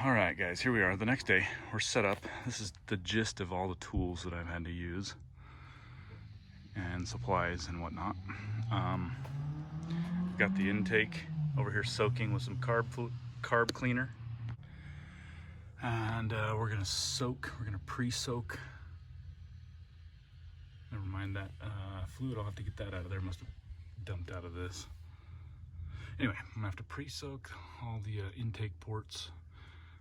All right, guys, here we are. The next day, we're set up. This is the gist of all the tools that I've had to use and supplies and whatnot. Got the intake over here soaking with some carb cleaner. And we're gonna pre-soak. Never mind that fluid, I'll have to get that out of there. Must have dumped out of this. Anyway, I'm gonna have to pre-soak all the intake ports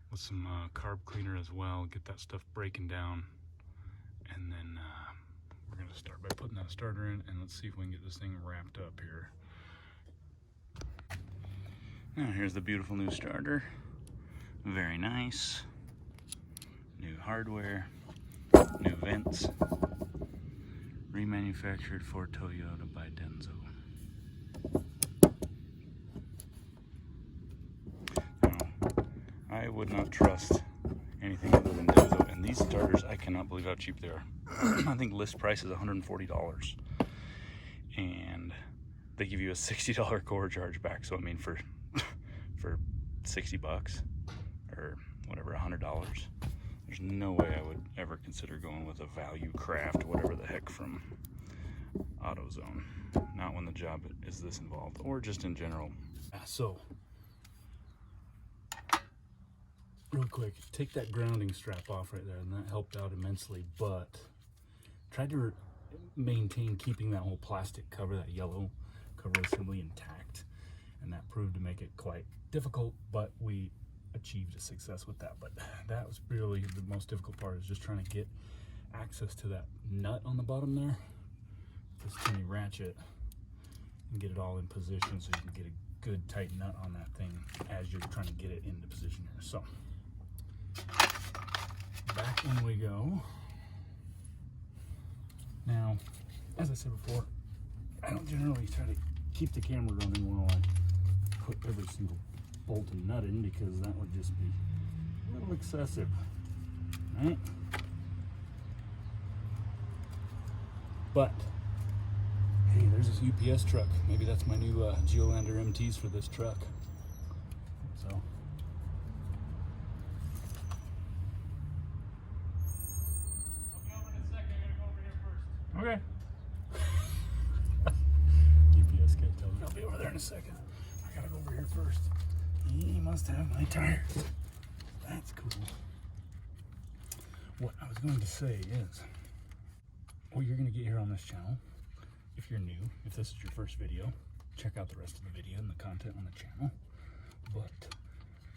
with some carb cleaner as well, get that stuff breaking down. And then we're gonna start by putting that starter in, and let's see if we can get this thing wrapped up here. Now here's the beautiful new starter. Very nice. New hardware, new vents. Remanufactured for Toyota by Denso. Now, I would not trust anything other than Denso, and these starters, I cannot believe how cheap they are. I think list price is $140, and they give you a $60 core charge back. So I mean, for 60 bucks or whatever, $100. There's no way I would ever consider going with a value craft, whatever the heck, from AutoZone. Not when the job is this involved, or just in general. So, real quick, take that grounding strap off right there, and that helped out immensely, but tried to maintain keeping that whole plastic cover, that yellow cover assembly, intact, and that proved to make it quite difficult, but we achieved a success with that. But that was really the most difficult part, is just trying to get access to that nut on the bottom there, this tiny ratchet, and get it all in position so you can get a good tight nut on that thing as you're trying to get it into position here. So back in we go. Now, as I said before, I don't generally try to keep the camera running while I put every single bolt and nut in, because that would just be a little excessive, right? But hey, there's this UPS truck. Maybe that's my new Geolander MTs for this truck. So I'll be over in a second. I gotta go over here first. Okay. UPS guy tells me I'll be over there in a second. I gotta go over here first. He must have my tires. That's cool. What I was going to say is, what you're going to get here on this channel, if you're new, if this is your first video, check out the rest of the video and the content on the channel. But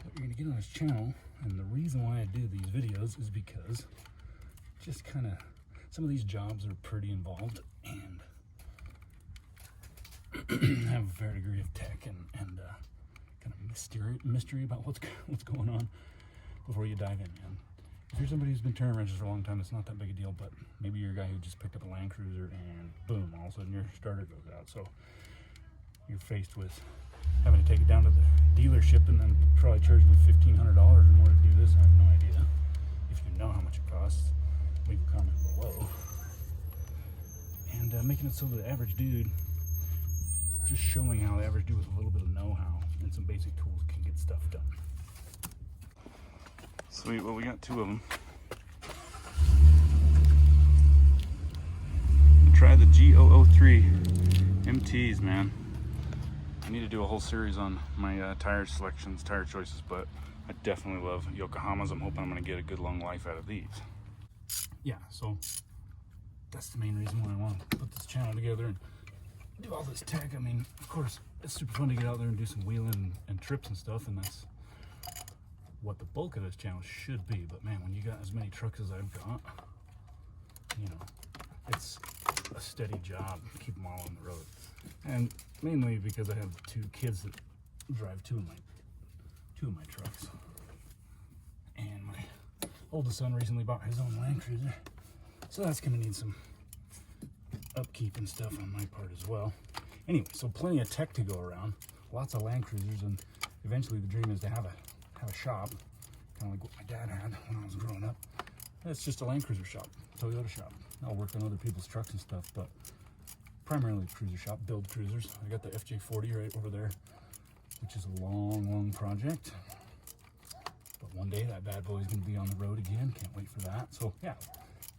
what you're going to get on this channel, and the reason why I do these videos, is because just kind of, some of these jobs are pretty involved and have a fair degree of tech and kind of mystery about what's going on before you dive in, man. If you're somebody who's been turning wrenches for a long time, it's not that big a deal, but maybe you're a guy who just picked up a Land Cruiser and boom, all of a sudden your starter goes out. So you're faced with having to take it down to the dealership and then probably charge me $1,500 in order to do this. I have no idea. If you know how much it costs, leave a comment below. And making it so that the average dude, just showing how the average dude with a little bit of know-how and some basic tools can get stuff done. Sweet, well, we got two of them. Try the G003 MTs, man. I need to do a whole series on my tire selections, tire choices, but I definitely love Yokohamas. I'm hoping I'm going to get a good long life out of these. Yeah, so that's the main reason why I want to put this channel together and do all this tech. I mean, of course, it's super fun to get out there and do some wheeling and trips and stuff, and that's what the bulk of this channel should be. But man, when you got as many trucks as I've got, you know, it's a steady job to keep them all on the road. And mainly because I have two kids that drive two of my trucks. And my oldest son recently bought his own Land Cruiser, so that's gonna need some upkeep and stuff on my part as well. Anyway, so plenty of tech to go around, lots of Land Cruisers, and eventually the dream is to have a shop, kind of like what my dad had when I was growing up. It's just a Land Cruiser shop, Toyota shop. I'll work on other people's trucks and stuff, but primarily a cruiser shop, build cruisers. I got the FJ40 right over there, which is a long project, but one day that bad boy is going to be on the road again. Can't wait for that. So yeah,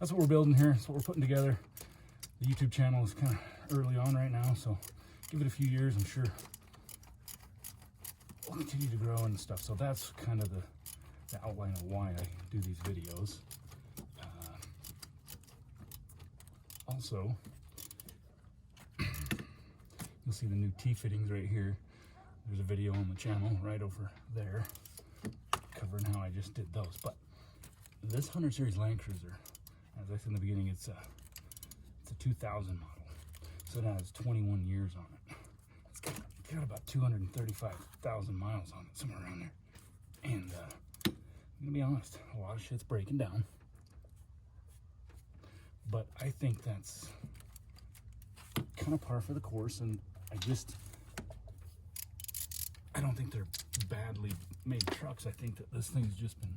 that's what we're building here. That's what we're putting together. The YouTube channel is kind of early on right now, so give it a few years. I'm sure we'll continue to grow and stuff. So that's kind of the outline of why I do these videos. Also, you'll see the new T-fittings right here. There's a video on the channel right over there covering how I just did those. But this 100 Series Land Cruiser, as I said in the beginning, it's a 2000 model. So it has 21 years on it. It's got about 235,000 miles on it, somewhere around there. And I'm gonna be honest, a lot of shit's breaking down. But I think that's kind of par for the course, and I don't think they're badly made trucks. I think that this thing's just been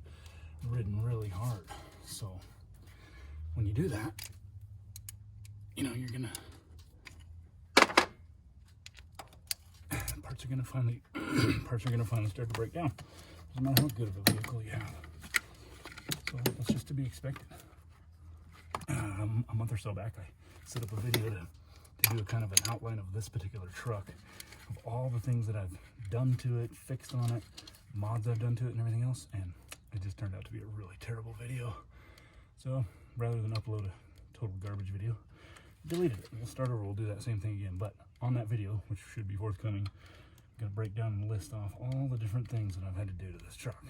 ridden really hard. So when you do that, you know, you're gonna parts are gonna finally start to break down. Doesn't matter how good of a vehicle you have. So that's just to be expected. A month or so back, I set up a video to do a kind of an outline of this particular truck, of all the things that I've done to it, fixed on it, mods I've done to it, and everything else. And it just turned out to be a really terrible video. So rather than upload a total garbage video, deleted it. We'll start over. We'll do that same thing again. But on that video, which should be forthcoming, I'm gonna break down and list off all the different things that I've had to do to this truck,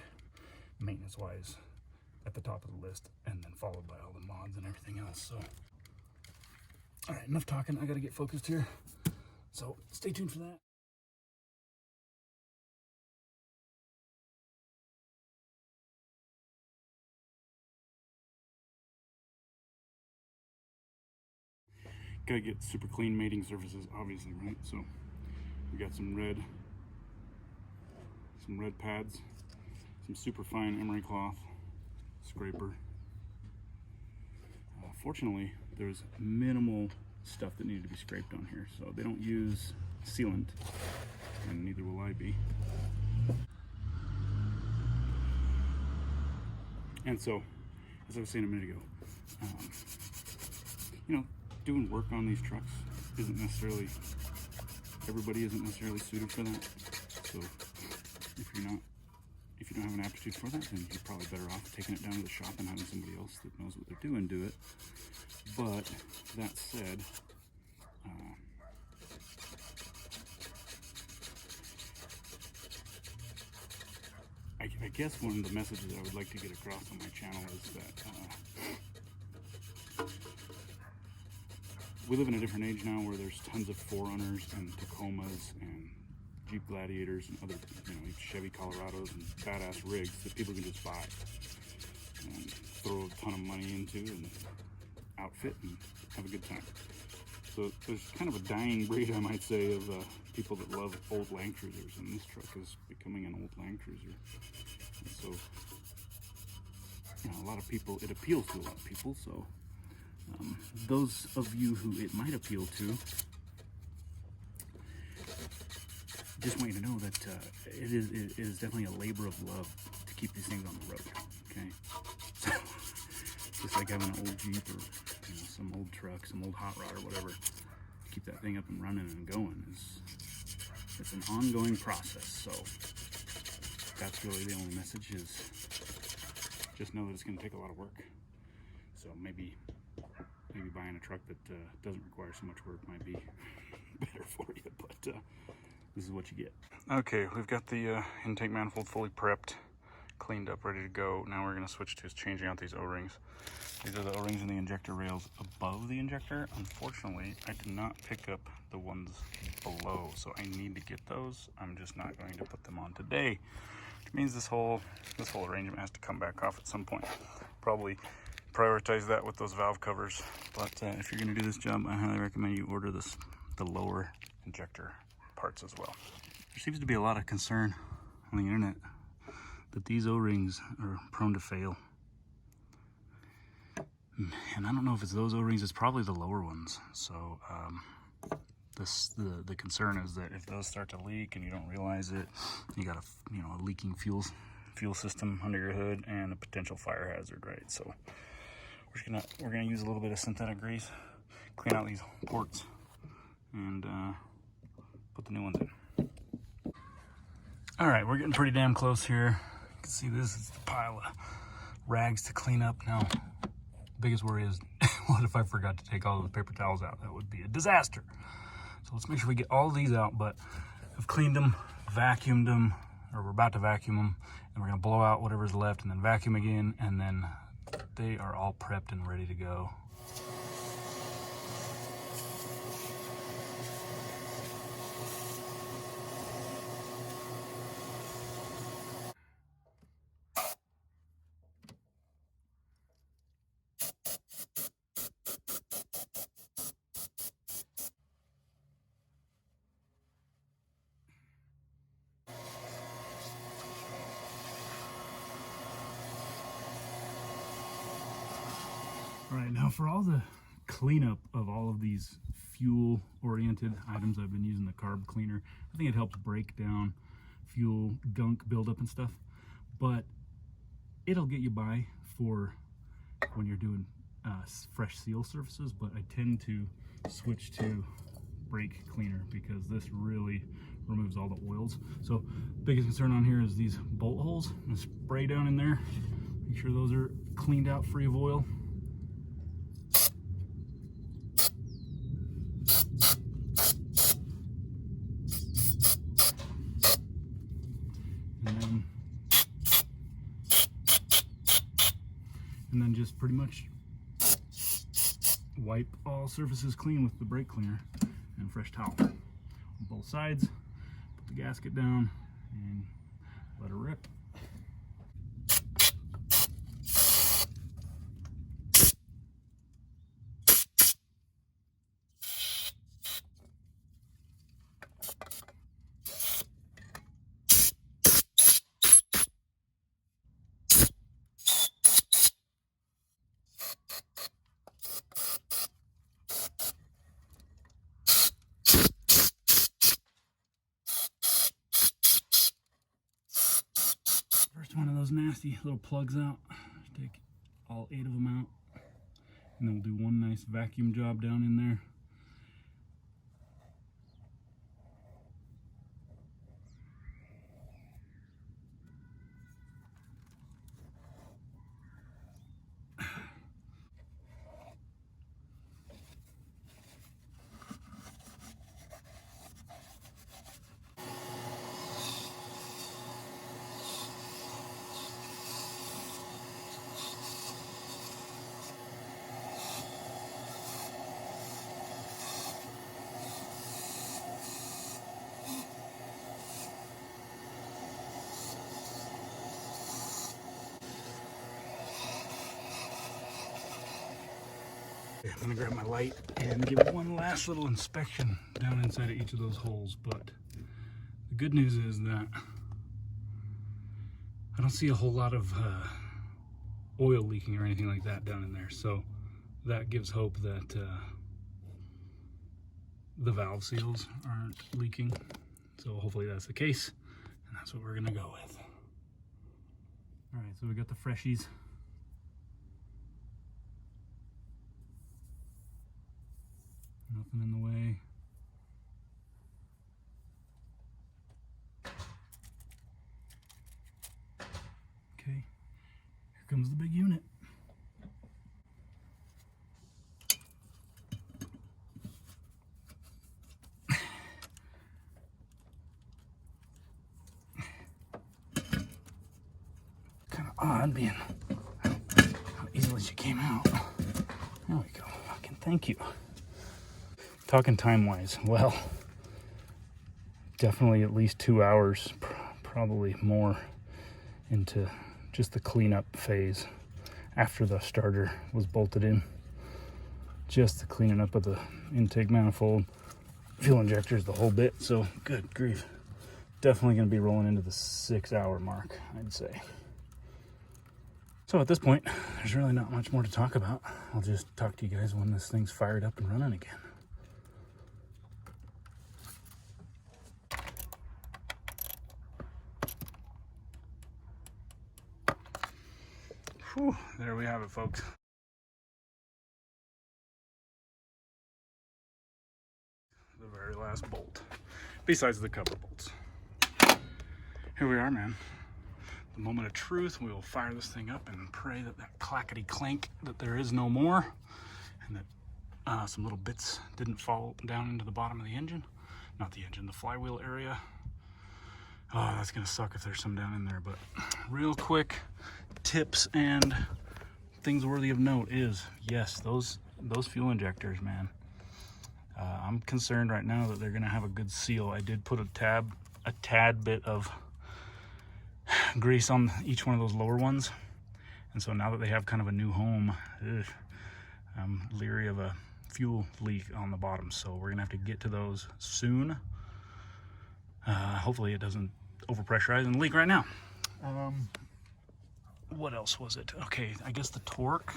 maintenance-wise, at the top of the list, and then followed by all the mods and everything else. So, all right, enough talking. I got to get focused here. So stay tuned for that. Gotta get super clean mating surfaces, obviously, right? So we got some red pads, some super fine emery cloth, scraper. Fortunately, there's minimal stuff that needed to be scraped on here, so they don't use sealant, and neither will I be. And so, as I was saying a minute ago, you know, doing work on these trucks isn't necessarily, everybody isn't necessarily suited for that. So if you don't have an aptitude for that, then you're probably better off taking it down to the shop and having somebody else that knows what they're doing do it. But that said, I guess one of the messages I would like to get across on my channel is that we live in a different age now where there's tons of 4Runners and Tacomas and Jeep Gladiators and other, you know, Chevy Colorados and badass rigs that people can just buy and throw a ton of money into and outfit and have a good time. So there's kind of a dying breed, I might say, of people that love old Land Cruisers, and this truck is becoming an old Land Cruiser. And so, you know, a lot of people, it appeals to a lot of people. So those of you who it might appeal to, just want you to know that it is definitely a labor of love to keep these things on the road. Okay, so just like having an old Jeep or, you know, some old truck, some old hot rod or whatever, to keep that thing up and running and going it's an ongoing process. So that's really the only message, is just know that it's going to take a lot of work. So maybe buying a truck that doesn't require so much work might be better for you, but this is what you get. Okay, we've got the intake manifold fully prepped, cleaned up, ready to go. Now we're going to switch to changing out these O-rings. These are the O-rings in the injector rails above the injector. Unfortunately, I did not pick up the ones below, so I need to get those. I'm just not going to put them on today, which means this whole arrangement has to come back off at some point. Probably prioritize that with those valve covers. But if you're going to do this job, I highly recommend you order the lower injector parts as well. There seems to be a lot of concern on the internet that these O-rings are prone to fail. And I don't know if it's those O-rings, it's probably the lower ones. So the concern is that if those start to leak and you don't realize it, you got a leaking fuel fuel system under your hood and a potential fire hazard, right? So we're gonna use a little bit of synthetic grease, clean out these ports, and put the new ones in. All right, we're getting pretty damn close here. You can see this is the pile of rags to clean up now. Biggest worry is, what if I forgot to take all the paper towels out? That would be a disaster. So let's make sure we get all of these out, but I've cleaned them, vacuumed them, or we're about to vacuum them, and we're gonna blow out whatever's left and then vacuum again, and then they are all prepped and ready to go. All right, now for all the cleanup of all of these fuel-oriented items, I've been using the carb cleaner. I think it helps break down fuel gunk buildup and stuff, but it'll get you by for when you're doing fresh seal surfaces, but I tend to switch to brake cleaner because this really removes all the oils. So biggest concern on here is these bolt holes. I'm gonna spray down in there, make sure those are cleaned out, free of oil. And then just pretty much wipe all surfaces clean with the brake cleaner and fresh towel on both sides. Put the gasket down and let her rip. First one of those nasty little plugs out. Take all 8 of them out, and then we'll do one nice vacuum job down in there. I'm gonna grab my light and give one last little inspection down inside of each of those holes, but the good news is that I don't see a whole lot of oil leaking or anything like that down in there, so that gives hope that the valve seals aren't leaking. So hopefully that's the case, and that's what we're gonna go with. All right, so we got the freshies. Nothing in the way. Okay, here comes the big unit. Kind of odd being how easily she came out. There we go. Fucking thank you. Talking time-wise, well, definitely at least 2 hours, probably more, into just the cleanup phase after the starter was bolted in. Just the cleaning up of the intake manifold, fuel injectors, the whole bit. So good grief, definitely going to be rolling into the 6-hour mark, I'd say. So at this point, there's really not much more to talk about. I'll just talk to you guys when this thing's fired up and running again. Whew, there we have it, folks. The very last bolt, besides the cover bolts. Here we are, man. The moment of truth. We will fire this thing up and pray that that clackety clank, that there is no more, and that some little bits didn't fall down into the bottom of the engine. Not the engine, the flywheel area. Oh, that's gonna suck if there's some down in there. But real quick tips and things worthy of note is, yes, those fuel injectors, man. I'm concerned right now that they're gonna have a good seal. I did put a tad bit of grease on each one of those lower ones, and so now that they have kind of a new home, I'm leery of a fuel leak on the bottom, so we're gonna have to get to those soon. Hopefully it doesn't overpressurize and leak right now. What else was it? Okay, I guess the torque.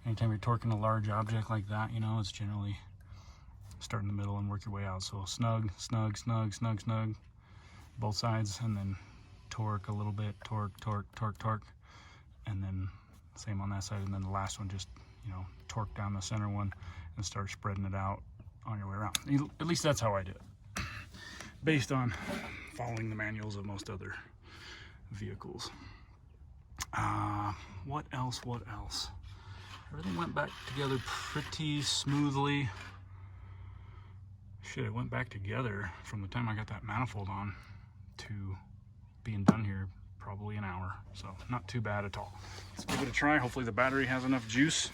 Anytime you're torquing a large object like that, you know, it's generally start in the middle and work your way out. So snug, snug, snug, snug, snug, both sides, and then torque a little bit, torque, torque, torque, torque, and then same on that side, and then the last one just, you know, torque down the center one and start spreading it out on your way around. At least that's how I do it, based on following the manuals of most other vehicles. What else? Everything went back together pretty smoothly. Shit, it went back together from the time I got that manifold on to being done here, probably an hour, so not too bad at all. Let's give it a try. Hopefully the battery has enough juice.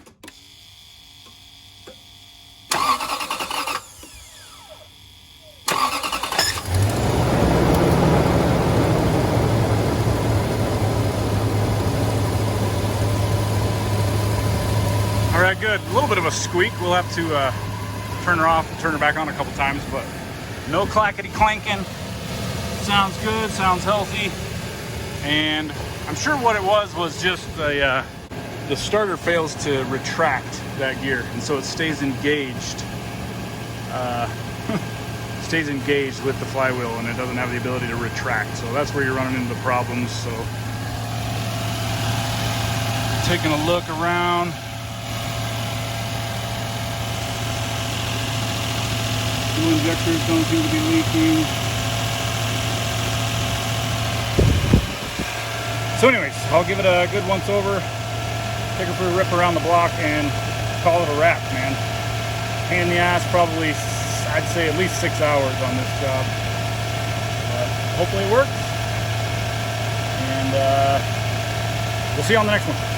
All right, good. A little bit of a squeak. We'll have to turn her off and turn her back on a couple times, but no clackety clanking. Sounds good, sounds healthy. And I'm sure what it was just the starter fails to retract that gear, and so it stays engaged. Stays engaged with the flywheel, and it doesn't have the ability to retract. So that's where you're running into the problems. So taking a look around. Fuel injectors don't seem to be leaking. So anyways, I'll give it a good once over, take her for a rip around the block, and call it a wrap, man. Pain in the ass, probably, I'd say at least 6 hours on this job. But hopefully it works. And we'll see you on the next one.